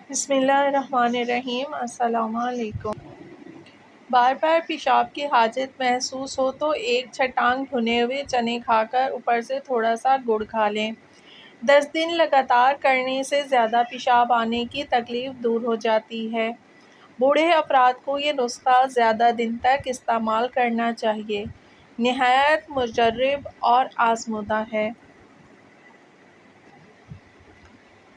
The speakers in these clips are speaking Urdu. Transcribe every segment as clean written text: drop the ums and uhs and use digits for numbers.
بسم اللہ الرحمن الرحیم۔ السلام علیکم۔ بار بار پیشاب کی حاجت محسوس ہو تو ایک چھٹانگ بھنے ہوئے چنے کھا کر اوپر سے تھوڑا سا گڑ کھا لیں۔ 10 دن لگاتار کرنے سے زیادہ پیشاب آنے کی تکلیف دور ہو جاتی ہے۔ بوڑھے افراد کو یہ نسخہ زیادہ دن تک استعمال کرنا چاہیے۔ نہایت مجرب اور آزمودہ ہے۔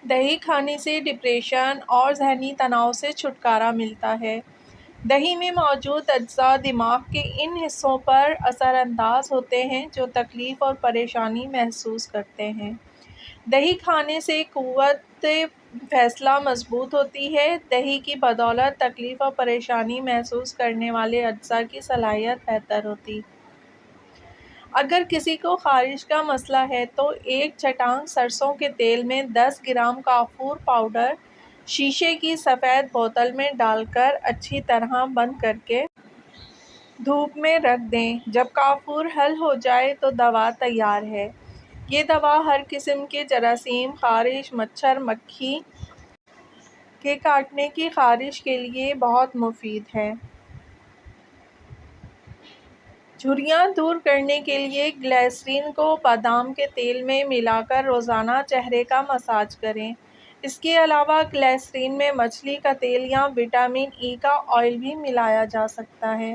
دہی کھانے سے ڈپریشن اور ذہنی تناؤ سے چھٹکارا ملتا ہے۔ دہی میں موجود اجزاء دماغ کے ان حصوں پر اثر انداز ہوتے ہیں جو تکلیف اور پریشانی محسوس کرتے ہیں۔ دہی کھانے سے قوت فیصلہ مضبوط ہوتی ہے۔ دہی کی بدولت تکلیف اور پریشانی محسوس کرنے والے اجزاء کی صلاحیت بہتر ہوتی ہے۔ اگر کسی کو خارش کا مسئلہ ہے تو ایک چھٹانگ سرسوں کے تیل میں 10 گرام کافور پاؤڈر شیشے کی سفید بوتل میں ڈال کر اچھی طرح بند کرکے دھوپ میں رکھ دیں۔ جب کافور حل ہو جائے تو دوا تیار ہے۔ یہ دوا ہر قسم کے جراثیم، خارش، مچھر، مکھی کے کاٹنے کی خارش کے لیے بہت مفید ہے۔ جھریاں دور کرنے کے لیے گلیسرین کو بادام کے تیل میں ملا کر روزانہ چہرے کا مساج کریں۔ اس کے علاوہ گلیسرین میں مچھلی کا تیل یا وٹامن ای کا آئل بھی ملایا جا سکتا ہے۔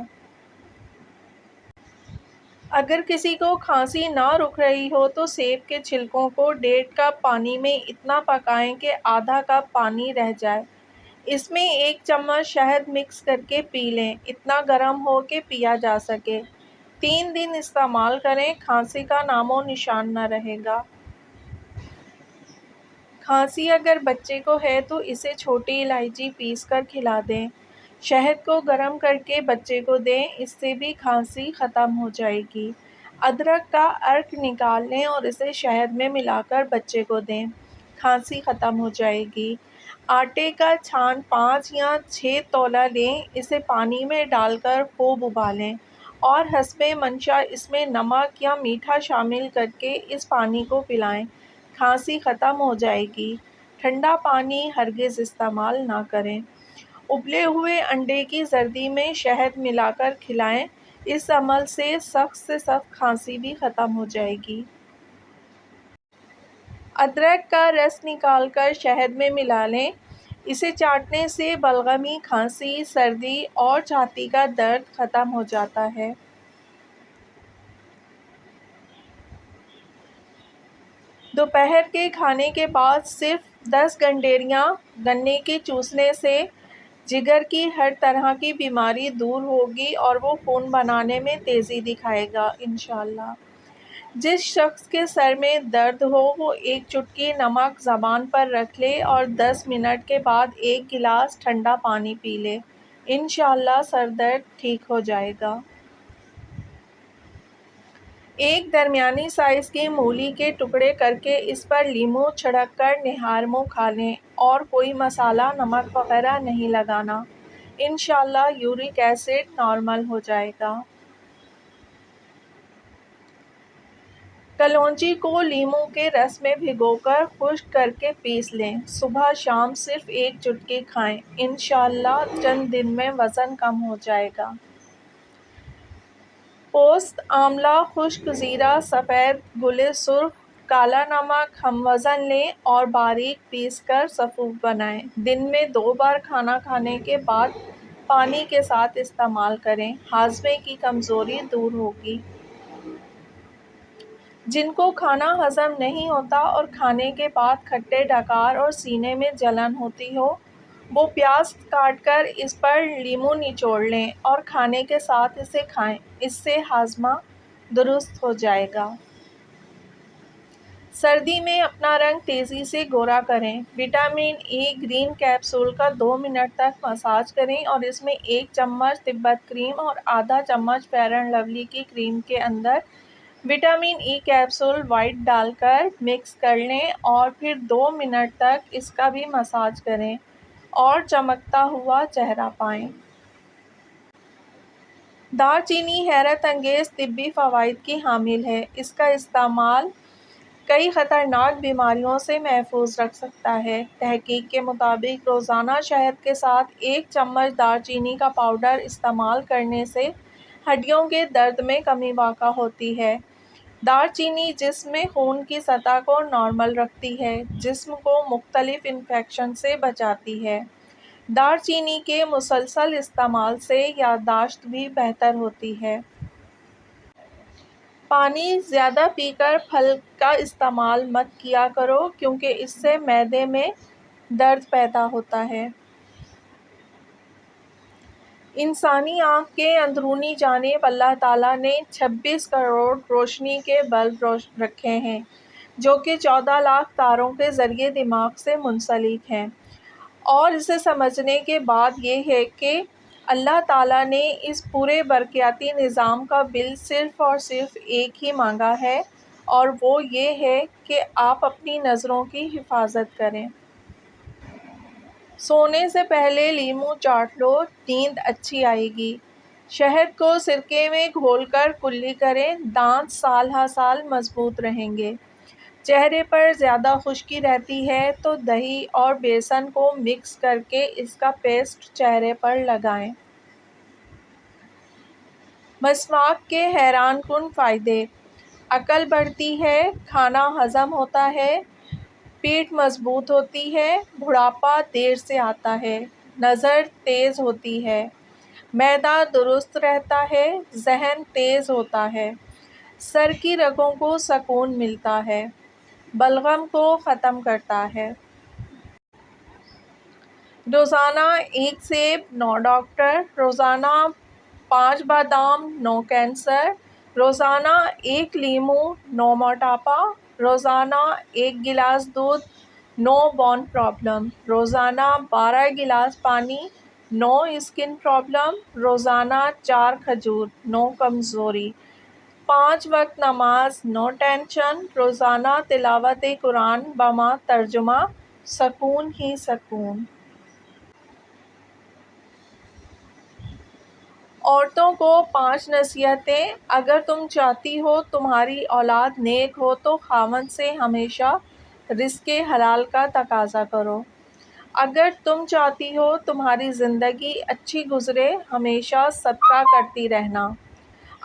اگر کسی کو کھانسی نہ رک رہی ہو تو سیب کے چھلکوں کو 1.5 کپ پانی میں اتنا پکائیں کہ آدھا کپ پانی رہ جائے۔ اس میں 1 چمچ شہد مکس کرکے پی لیں، اتنا گرم ہو کہ پیا جا سکے۔ 3 دن استعمال کریں، کھانسی کا نام و نشان نہ رہے گا۔ کھانسی اگر بچے کو ہے تو اسے چھوٹی الائچی پیس کر کھلا دیں۔ شہد کو گرم کرکے بچے کو دیں، اس سے بھی کھانسی ختم ہو جائے گی۔ ادرک کا عرق نکال لیں اور اسے شہد میں ملا کر بچے کو دیں، کھانسی ختم ہو جائے گی۔ آٹے کا چھان 5 یا 6 تولہ لیں، اسے پانی میں ڈال کر خوب ابالیں اور حسب منشاء اس میں نمک یا میٹھا شامل کرکے اس پانی کو پلائیں، کھانسی ختم ہو جائے گی۔ ٹھنڈا پانی ہرگز استعمال نہ کریں۔ ابلے ہوئے انڈے کی زردی میں شہد ملا کر کھلائیں، اس عمل سے سخت کھانسی بھی ختم ہو جائے گی۔ ادرک کا رس نکال کر شہد میں ملا لیں، اسے چاٹنے سے بلغمی، کھانسی، سردی اور چھاتی کا درد ختم ہو جاتا ہے۔ دوپہر کے کھانے کے بعد صرف 10 گنڈیریاں گنے کے چوسنے سے جگر کی ہر طرح کی بیماری دور ہوگی اور وہ خون بنانے میں تیزی دکھائے گا انشاءاللہ۔ جس شخص کے سر میں درد ہو وہ 1 چٹکی نمک زبان پر رکھ لے اور 10 منٹ کے بعد 1 گلاس ٹھنڈا پانی پی لے، انشاءاللہ سر درد ٹھیک ہو جائے گا۔ ایک درمیانی سائز کی مولی کے ٹکڑے کرکے اس پر لیموں چھڑک کر نہار منہ کھا لیں اور کوئی مسالہ، نمک وغیرہ نہیں لگانا، انشاءاللہ یورک ایسڈ نارمل ہو جائے گا۔ کلونجی کو لیموں کے رس میں بھگو کر خشک کرکے پیس لیں، صبح شام صرف 1 چٹکی کھائیں، انشاءاللہ چند دن میں وزن کم ہو جائے گا۔ پوست آملہ، خشک زیرہ، سفید گل سرخ، کالا نمک ہم وزن لیں اور باریک پیس کر سفوف بنائیں۔ دن میں 2 بار کھانا کھانے کے بعد پانی کے ساتھ استعمال کریں، ہاضمے کی کمزوری دور ہوگی۔ جن کو کھانا ہضم نہیں ہوتا اور کھانے کے بعد کھٹے ڈکار اور سینے میں جلن ہوتی ہو، وہ پیاز کاٹ کر اس پر لیموں نچوڑ لیں اور کھانے کے ساتھ اسے کھائیں، اس سے ہاضمہ درست ہو جائے گا۔ سردی میں اپنا رنگ تیزی سے گورا کریں۔ وٹامن ای گرین کیپسول کا 2 منٹ تک مساج کریں اور اس میں 1 چمچ تبت کریم اور آدھا چمچ فیئر اینڈ لولی کی کریم کے اندر وٹامن ای کیپسول وائٹ ڈال کر مکس کر لیں اور پھر 2 منٹ تک اس کا بھی مساج کریں اور چمکتا ہوا چہرہ پائیں۔ دار چینی حیرت انگیز طبی فوائد کی حامل ہے۔ اس کا استعمال کئی خطرناک بیماریوں سے محفوظ رکھ سکتا ہے۔ تحقیق کے مطابق روزانہ شہد کے ساتھ 1 چمچ دار چینی کا پاؤڈر استعمال کرنے سے ہڈیوں کے درد میں کمی واقع ہوتی ہے۔ دار چینی جسم میں خون کی سطح کو نارمل رکھتی ہے، جسم کو مختلف انفیکشن سے بچاتی ہے۔ دار چینی کے مسلسل استعمال سے یادداشت بھی بہتر ہوتی ہے۔ پانی زیادہ پی کر پھل کا استعمال مت کیا کرو کیونکہ اس سے معدے میں درد پیدا ہوتا ہے۔ انسانی آنکھ کے اندرونی جانب اللہ تعالیٰ نے 26 کروڑ روشنی کے بلب رکھے ہیں جو کہ 14 لاکھ تاروں کے ذریعے دماغ سے منسلک ہیں، اور اسے سمجھنے کے بعد یہ ہے کہ اللہ تعالیٰ نے اس پورے برقیاتی نظام کا بل صرف اور صرف ایک ہی مانگا ہے، اور وہ یہ ہے کہ آپ اپنی نظروں کی حفاظت کریں۔ سونے سے پہلے لیموں چاٹ لو، نیند اچھی آئے گی۔ شہد کو سرکے میں گھول کر کلی کریں، دانت سال ہر سال مضبوط رہیں گے۔ چہرے پر زیادہ خشکی رہتی ہے تو دہی اور بیسن کو مکس کرکے اس کا پیسٹ چہرے پر لگائیں۔ مسواک کے حیران کن فائدے: عقل بڑھتی ہے، کھانا ہضم ہوتا ہے، پیٹھ مضبوط ہوتی ہے، بڑھاپا دیر سے آتا ہے، نظر تیز ہوتی ہے، معدہ درست رہتا ہے، ذہن تیز ہوتا ہے، سر کی رگوں کو سکون ملتا ہے، بلغم کو ختم کرتا ہے۔ روزانہ 1 سیب، نو ڈاکٹر، روزانہ 5 بادام، نو کینسر، روزانہ 1 لیموں، نو موٹاپا، روزانہ 1 گلاس دودھ، نو بون پرابلم، روزانہ 12 گلاس پانی، نو اسکن پرابلم، روزانہ 4 کھجور، نو کمزوری، 5 وقت نماز، نو ٹینشن، روزانہ تلاوت قرآن بما ترجمہ، سکون ہی سکون۔ عورتوں کو 5 نصیحتیں۔ اگر تم چاہتی ہو تمہاری اولاد نیک ہو تو خاوند سے ہمیشہ رزق حلال کا تقاضا کرو۔ اگر تم چاہتی ہو تمہاری زندگی اچھی گزرے، ہمیشہ صدقہ کرتی رہنا۔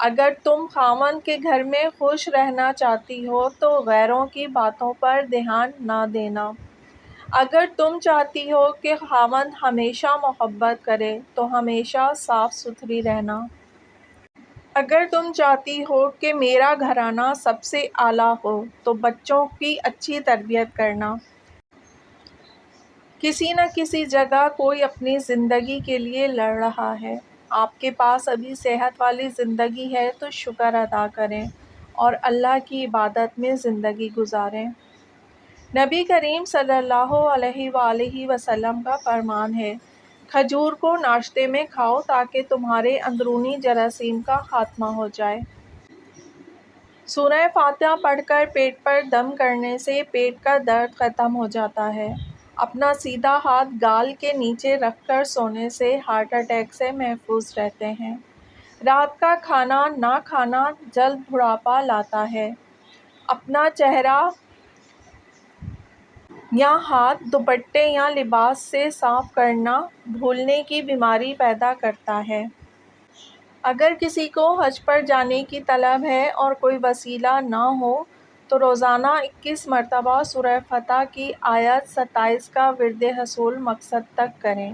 اگر تم خاوند کے گھر میں خوش رہنا چاہتی ہو تو غیروں کی باتوں پر دھیان نہ دینا۔ اگر تم چاہتی ہو کہ خاوند ہمیشہ محبت کرے تو ہمیشہ صاف ستھری رہنا۔ اگر تم چاہتی ہو کہ میرا گھرانہ سب سے اعلیٰ ہو تو بچوں کی اچھی تربیت کرنا۔ کسی نہ کسی جگہ کوئی اپنی زندگی کے لیے لڑ رہا ہے۔ آپ کے پاس ابھی صحت والی زندگی ہے تو شکر ادا کریں اور اللہ کی عبادت میں زندگی گزاریں۔ نبی کریم صلی اللہ علیہ وآلہ وسلم کا فرمان ہے، کھجور کو ناشتے میں کھاؤ تاکہ تمہارے اندرونی جراثیم کا خاتمہ ہو جائے۔ سورہ فاتحہ پڑھ کر پیٹ پر دم کرنے سے پیٹ کا درد ختم ہو جاتا ہے۔ اپنا سیدھا ہاتھ گال کے نیچے رکھ کر سونے سے ہارٹ اٹیک سے محفوظ رہتے ہیں۔ رات کا کھانا نہ کھانا جلد بڑھاپا لاتا ہے۔ اپنا چہرہ یا ہاتھ دوپٹے یا لباس سے صاف کرنا بھولنے کی بیماری پیدا کرتا ہے۔ اگر کسی کو حج پر جانے کی طلب ہے اور کوئی وسیلہ نہ ہو تو روزانہ 21 مرتبہ سورہ فتح کی آیت 27 کا ورد حصول مقصد تک کریں۔